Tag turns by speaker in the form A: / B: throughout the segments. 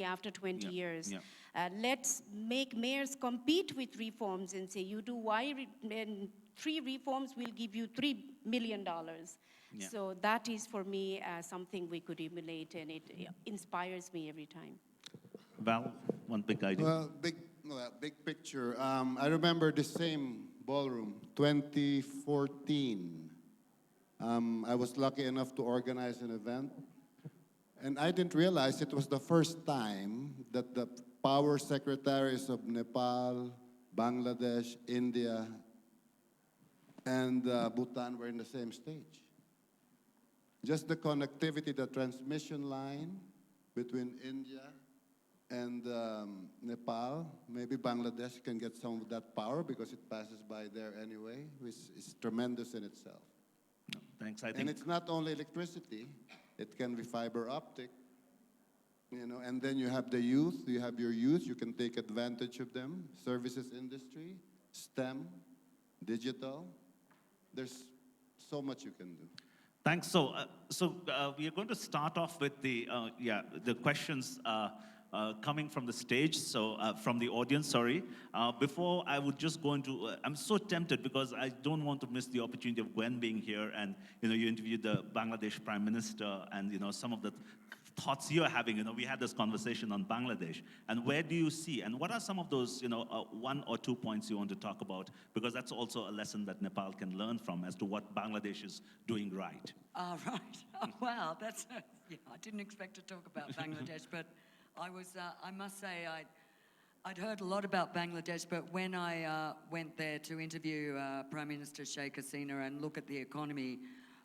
A: after 20
B: Yeah,
A: years.
B: yeah.
A: Let's make mayors compete with reforms and say, you do and 3 reforms will give you $3 million.
B: Yeah.
A: So that is, for me, something we could emulate, and it inspires me every time.
B: Val, one big idea.
C: Well, big picture. I remember the same ballroom, 2014. I was lucky enough to organize an event. And I didn't realize it was the first time that the power secretaries of Nepal, Bangladesh, India, and Bhutan were in the same stage. Just the connectivity, the transmission line between India and Nepal, maybe Bangladesh can get some of that power because it passes by there anyway, which is tremendous in itself.
B: No, thanks. I think.
C: And it's not only electricity, it can be fiber optic, you know, and then you have the youth, you can take advantage of them, services industry, STEM, digital. There's so much you can do.
B: Thanks. So we are going to start off with the questions coming from the stage, so from the audience, sorry. Before I would just go into, I'm so tempted because I don't want to miss the opportunity of Gwen being here, and you interviewed the Bangladesh Prime Minister, and some of the thoughts you're having. We had this conversation on Bangladesh, and where do you see, and what are some of those, 1 or 2 points you want to talk about? Because that's also a lesson that Nepal can learn from as to what Bangladesh is doing right.
D: Right. Oh, wow, that's I didn't expect to talk about Bangladesh, but I must say, I'd heard a lot about Bangladesh, but when I went there to interview Prime Minister Sheikh Hasina and look at the economy,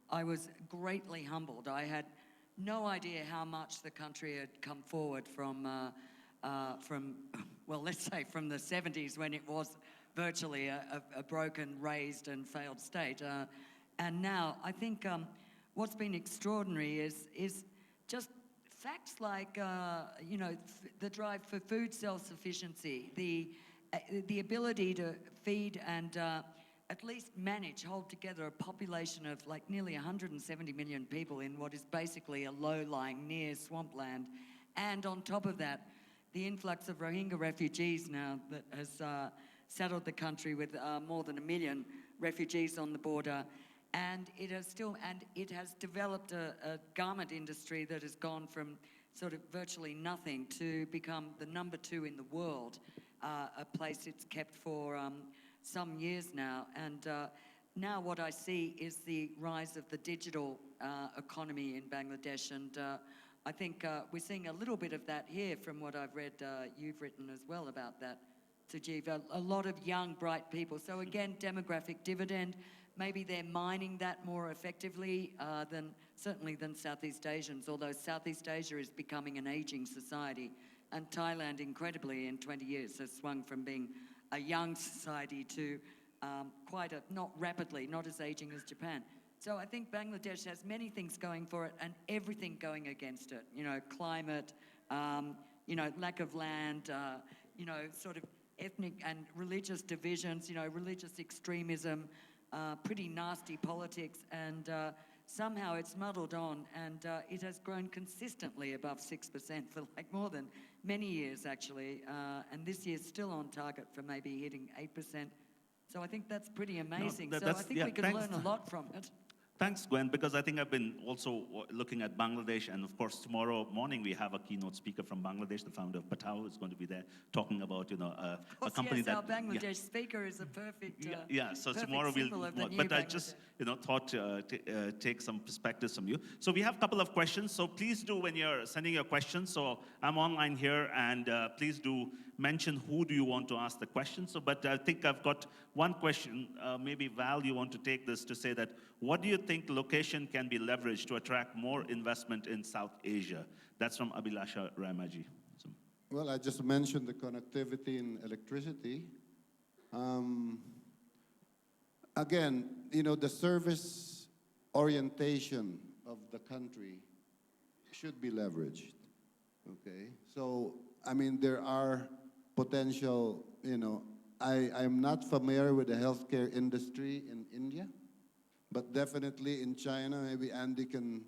D: I was greatly humbled. I had no idea how much the country had come forward from well, let's say from the 70s, when it was virtually a broken, razed and failed state. And now, I think what's been extraordinary is just facts like, the drive for food self-sufficiency, the ability to feed and at least hold together a population of like nearly 170 million people in what is basically a low-lying near swampland. And on top of that, the influx of Rohingya refugees now that has settled the country with more than 1 million refugees on the border. And it has developed a garment industry that has gone from sort of virtually nothing to become the #2 in the world, a place it's kept for some years now. And now what I see is the rise of the digital economy in Bangladesh. And I think we're seeing a little bit of that here from what I've read you've written as well about that, Sujeev. A lot of young, bright people. So again, demographic dividend. Maybe they're mining that more effectively certainly than Southeast Asians, although Southeast Asia is becoming an aging society. And Thailand, incredibly, in 20 years has swung from being a young society to not rapidly, not as aging as Japan. So I think Bangladesh has many things going for it and everything going against it. Climate, lack of land, sort of ethnic and religious divisions, religious extremism, pretty nasty politics, and somehow it's muddled on, and it has grown consistently above 6% for like more than many years, actually, and this year's still on target for maybe hitting 8%. So I think that's pretty amazing.
B: No,
D: so I think we can learn a lot from it.
B: Thanks, Gwen, because I think I've been also looking at Bangladesh, and of course tomorrow morning we have a keynote speaker from Bangladesh, the founder of Patao, is going to be there talking about a company
D: yes,
B: that
D: our Bangladesh speaker is a perfect
B: so
D: perfect
B: tomorrow
D: symbol
B: we'll
D: of the
B: but
D: new
B: I just thought take some perspectives from you. So we have a couple of questions, so please do, when you're sending your questions, so I'm online here, and please do mention who do you want to ask the question. So, but I think I've got one question. Maybe Val, you want to take this to say that, what do you think location can be leveraged to attract more investment in South Asia? That's from Abhilasha Ramaji. So.
C: Well, I just mentioned the connectivity in electricity. Again, the service orientation of the country should be leveraged, okay? So, I mean, there are potential, I'm not familiar with the healthcare industry in India, but definitely in China, maybe Andy can,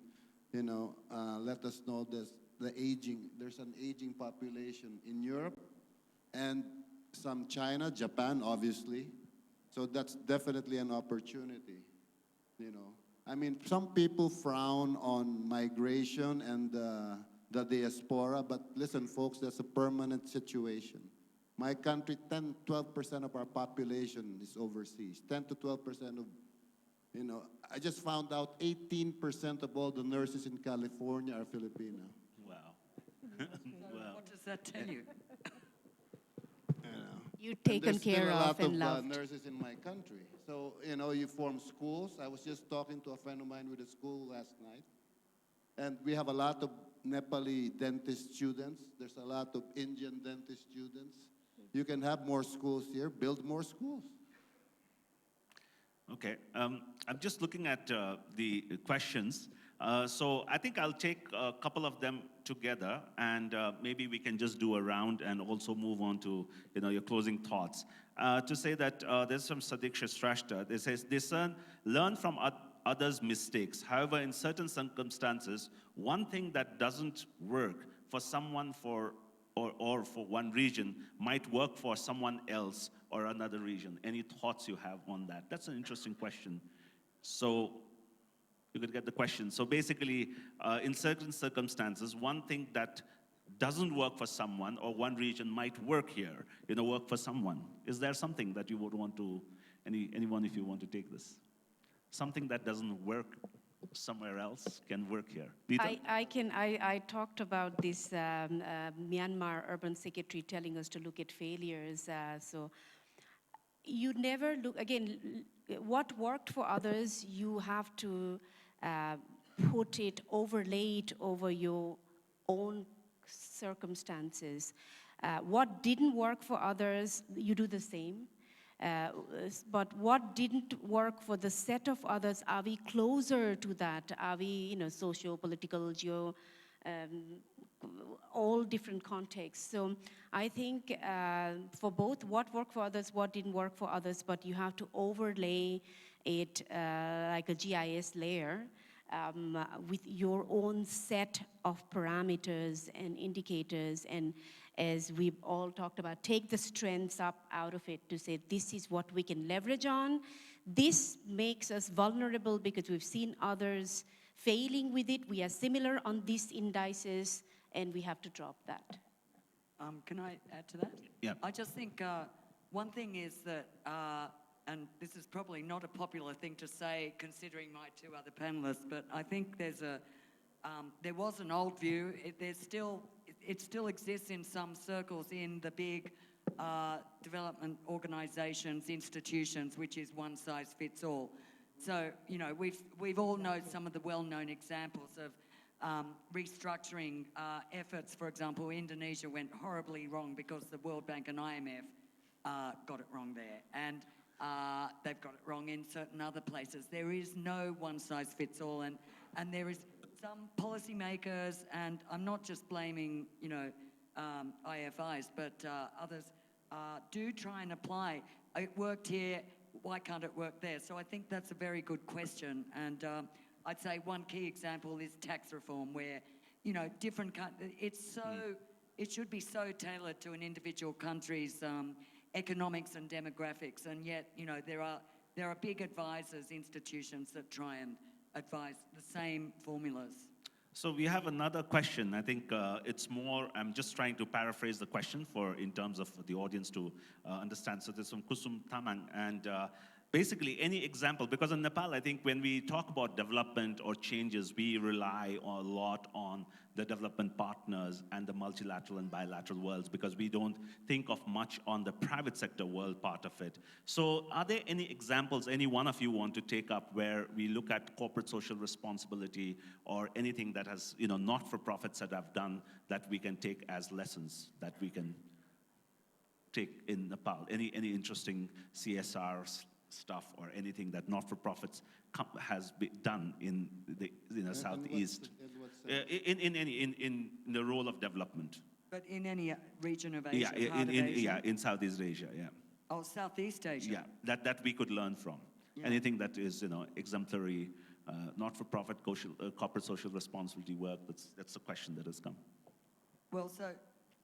C: let us know this, there's an aging population in Europe and some China, Japan, obviously. So that's definitely an opportunity, you know. I mean, some people frown on migration and the diaspora, but listen, folks, that's a permanent situation. My country, 12% of our population is overseas. 10 to 12% of, you know, I just found out 18% of all the nurses in California are Filipino.
B: Wow.
D: Wow. What does that tell you?
C: You know.
A: You're taken
C: And there's
A: care
C: still a lot
A: of and
C: of
A: loved.
C: nurses in my country. So, you know, you form schools. I was just talking to a friend of mine with a school last night. And we have a lot of Nepali dentist students. There's a lot of Indian dentist students. You can have more schools here, build more schools.
B: Okay, I'm just looking at the questions. So I think I'll take a couple of them together, and maybe we can just do a round and also move on to your closing thoughts. To say that there's some Sadiq Shrestha. They says, learn from others' mistakes. However, in certain circumstances, one thing that doesn't work for someone or for one region might work for someone else or another region. Any thoughts you have on that? That's an interesting question. So you could get the question. So basically, in certain circumstances, one thing that doesn't work for someone or one region might work here, work for someone. Is there something that you would want to, anyone if you want to take this? Something that doesn't work somewhere else can work here. Neeta?
A: I talked about this Myanmar urban secretary telling us to look at failures. So you never look, again, what worked for others, you have to overlay it over your own circumstances. What didn't work for others, you do the same. But what didn't work for the set of others, are we closer to that? Are we, socio-political, all different contexts. So I think for both what worked for others, what didn't work for others, but you have to overlay it like a GIS layer with your own set of parameters and indicators, and as we've all talked about, take the strengths out of it to say, this is what we can leverage on. This makes us vulnerable because we've seen others failing with it. We are similar on these indices, and we have to drop that.
D: Can I add to that?
B: Yeah.
D: I just think one thing is that, and this is probably not a popular thing to say considering my two other panelists, but I think there was an old view. It still exists in some circles in the big development organizations, institutions, which is one size fits all. So, we've all known some of the well-known examples of restructuring efforts. For example, Indonesia went horribly wrong because the World Bank and IMF got it wrong there. And they've got it wrong in certain other places. There is no one size fits all, and there is some policymakers, and I'm not just blaming, IFIs, but others do try and apply. It worked here, why can't it work there? So I think that's a very good question, and I'd say one key example is tax reform, where, different it should be so tailored to an individual country's economics and demographics, and yet, there are big advisors, institutions that try and advise the same formulas.
B: So we have another question. I think it's more, I'm just trying to paraphrase the question in terms of the audience to understand. So there's from Kusum Tamang, and basically any example, because in Nepal, I think when we talk about development or changes, we rely a lot on the development partners and the multilateral and bilateral worlds, because we don't think of much on the private sector world part of it. So are there any examples any one of you want to take up where we look at corporate social responsibility or anything that has, not-for-profits that have done that we can take as lessons that we can take in Nepal? Any interesting CSR stuff or anything that not-for-profits has been done in the Southeast, in the role of development?
D: But in any region of Asia,
B: in Southeast Asia, yeah.
D: Oh, Southeast Asia.
B: Yeah, that we could learn from.
D: Yeah.
B: Anything that is, exemplary not-for-profit corporate social responsibility work? That's the question that has come.
D: Well, so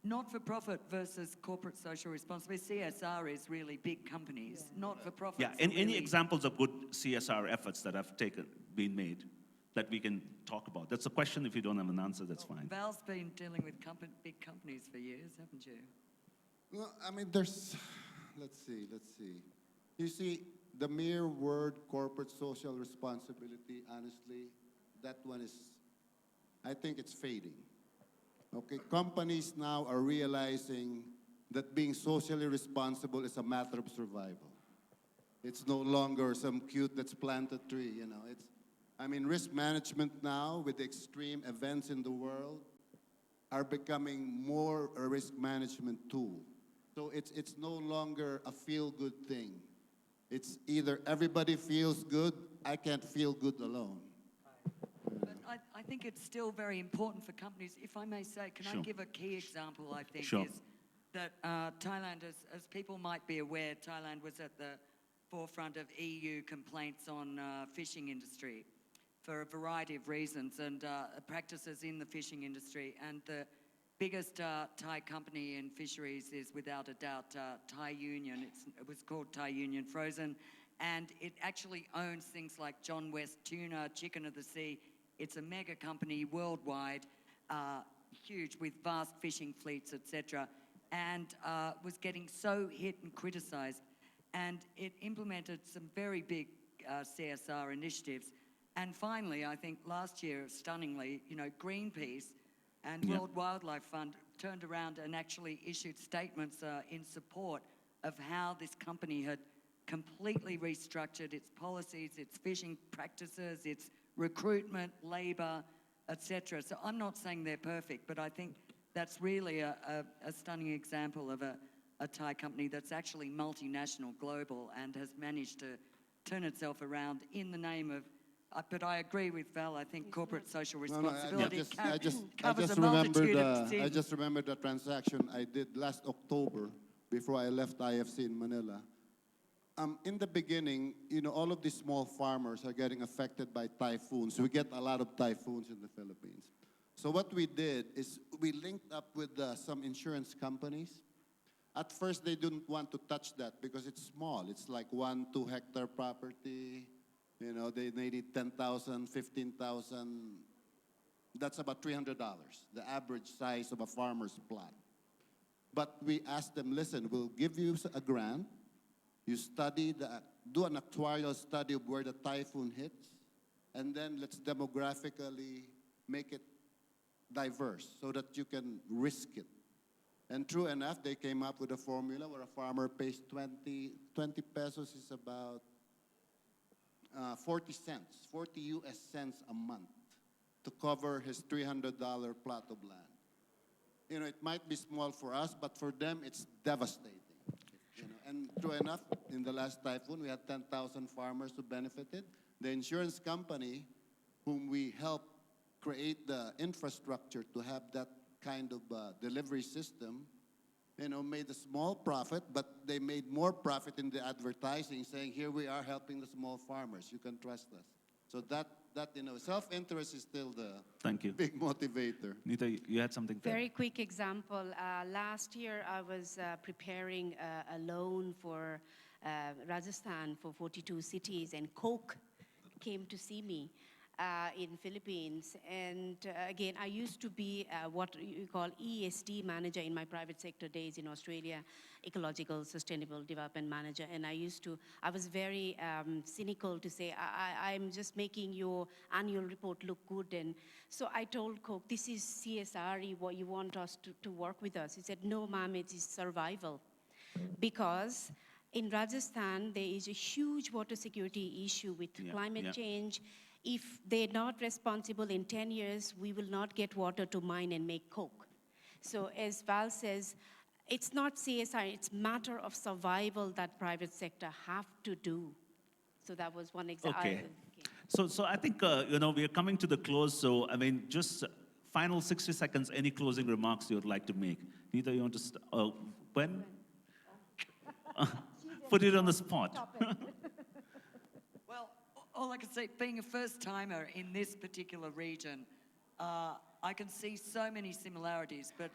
D: not-for-profit versus corporate social responsibility, CSR is really big companies. Not-for-profit.
B: Yeah, and any examples of good CSR efforts that have been made that we can talk about? That's a question. If you don't have an answer, that's fine.
D: Val's been dealing with big companies for years, haven't you?
C: Well, I mean, let's see. You see, the mere word corporate social responsibility, honestly, that one is, I think it's fading. Okay, companies now are realizing that being socially responsible is a matter of survival. It's no longer some cute let's plant a tree, you know. Risk management now with the extreme events in the world are becoming more a risk management tool. So it's no longer a feel-good thing. It's either everybody feels good, I can't feel good alone.
D: But I think it's still very important for companies. If I may say, can I give a key example, I think, is that Thailand, as people might be aware, Thailand was at the forefront of EU complaints on fishing industry for a variety of reasons and practices in the fishing industry. And the biggest Thai company in fisheries is, without a doubt, Thai Union. It was called Thai Union Frozen. And it actually owns things like John West Tuna, Chicken of the Sea. It's a mega company worldwide, huge, with vast fishing fleets, etc. And was getting so hit and criticized. And it implemented some very big CSR initiatives. And finally, I think last year, stunningly, Greenpeace and World Wildlife Fund turned around and actually issued statements in support of how this company had completely restructured its policies, its fishing practices, its recruitment, labor, etc. So I'm not saying they're perfect, but I think that's really a stunning example of a Thai company that's actually multinational, global, and has managed to turn itself around in the name of. But I agree with Val. I think corporate social responsibility covers a multitude of sins.
C: I just remembered the transaction I did last October before I left IFC in Manila. In the beginning, all of these small farmers are getting affected by typhoons. We get a lot of typhoons in the Philippines. So what we did is we linked up with some insurance companies. At first, they didn't want to touch that because it's small. It's like 1-2 hectare property. They need 10,000, 15,000. That's about $300, the average size of a farmer's plot. But we asked them, listen, we'll give you a grant. You do an actuarial study of where the typhoon hits, and then let's demographically make it diverse so that you can risk it. And true enough, they came up with a formula where a farmer pays 20 pesos is about 40 US cents a month to cover his $300 plot of land. It might be small for us, but for them, it's devastating. And true enough, in the last typhoon, we had 10,000 farmers who benefited. The insurance company, whom we helped create the infrastructure to have that kind of delivery system, made a small profit, but they made more profit in the advertising, saying, here we are helping the small farmers. You can trust us. So that self-interest is still the big motivator.
B: Neeta, you had something there?
A: Very quick example. Last year, I was preparing a loan for Rajasthan for 42 cities, and Coke came to see me in Philippines. And again, I used to be what you call ESD manager in my private sector days in Australia, Ecological Sustainable Development Manager. And I was very cynical to say, I'm just making your annual report look good. And so I told Coke, this is CSR, what you want us to work with us. He said, no, ma'am, it is survival. Because in Rajasthan, there is a huge water security issue with climate change. If they're not responsible in 10 years, we will not get water to mine and make Coke. So as Val says, it's not CSR, it's matter of survival that private sector have to do. So that was one example.
B: Okay. So I think, we are coming to the close. So, just final 60 seconds, any closing remarks you would like to make? Neeta, you want to Gwen? Put it on the spot.
D: Well, all I can say, being a first-timer in this particular region, I can see so many similarities, but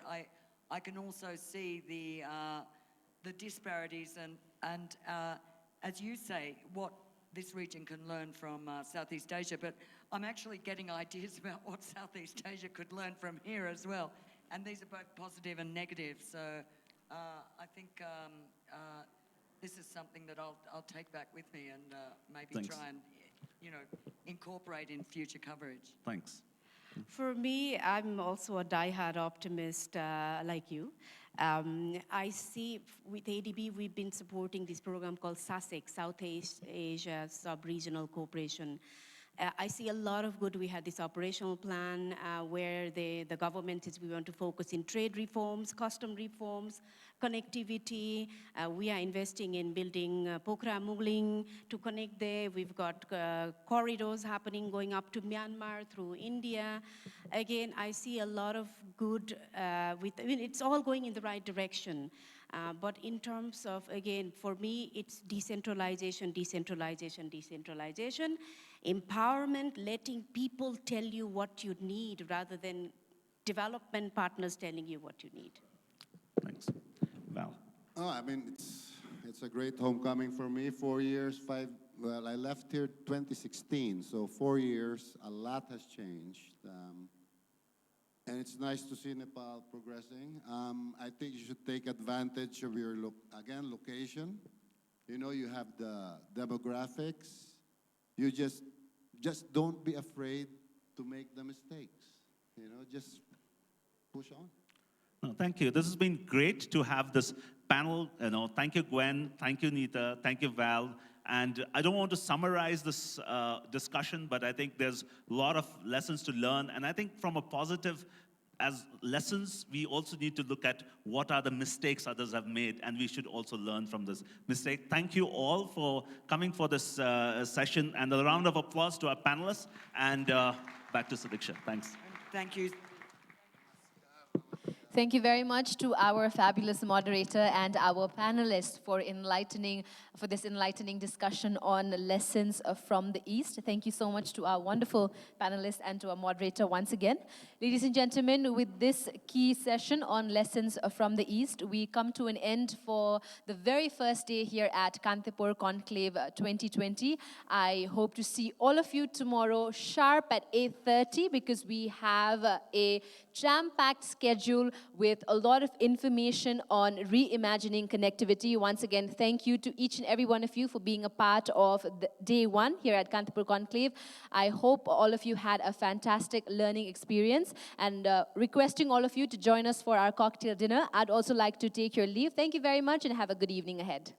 D: I can also see the disparities and as you say, what this region can learn from Southeast Asia. But I'm actually getting ideas about what Southeast Asia could learn from here as well. And these are both positive and negative. So I think this is something that I'll take back with me and maybe
B: Thanks.
D: try and, you know, incorporate in future coverage.
B: Thanks.
A: For me, I'm also a diehard optimist like you. I see with ADB, we've been supporting this program called SASIC, Southeast Asia Sub-Regional Cooperation. I see a lot of good. We had this operational plan where the government is, we want to focus in trade reforms, custom reforms, connectivity. We are investing in building Pokhrel to connect there. We've got corridors happening going up to Myanmar through India. Again, I see a lot of good, it's all going in the right direction. But in terms of, again, for me, it's decentralization, decentralization, decentralization. Empowerment, letting people tell you what you need rather than development partners telling you what you need.
B: Thanks. Val.
C: Oh, I mean, it's a great homecoming for me. 4 years, well, I left here 2016, so 4 years, a lot has changed. And it's nice to see Nepal progressing. I think you should take advantage of your, location. You know, you have the demographics. You just don't be afraid to make the mistakes. You know, just push on.
B: No, thank you. This has been great to have this panel. You know, thank you, Gwen. Thank you, Neeta. Thank you, Val. And I don't want to summarize this discussion, but I think there's a lot of lessons to learn. And I think from a positive, as lessons, we also need to look at what are the mistakes others have made, and we should also learn from this mistake. Thank you all for coming for this session, and a round of applause to our panelists. And back to Sadiksha. Thanks.
D: Thank you.
E: Thank you very much to our fabulous moderator and our panelists for this enlightening discussion on lessons from the East. Thank you so much to our wonderful panelists and to our moderator once again. Ladies and gentlemen, with this key session on lessons from the East, we come to an end for the very first day here at Kantipur Conclave 2020. I hope to see all of you tomorrow sharp at 8:30 because we have a jam-packed schedule with a lot of information on reimagining connectivity. Once again, thank you to each and every one of you for being a part of day one here at Kantipur Conclave. I hope all of you had a fantastic learning experience and requesting all of you to join us for our cocktail dinner. I'd also like to take your leave. Thank you very much and have a good evening ahead.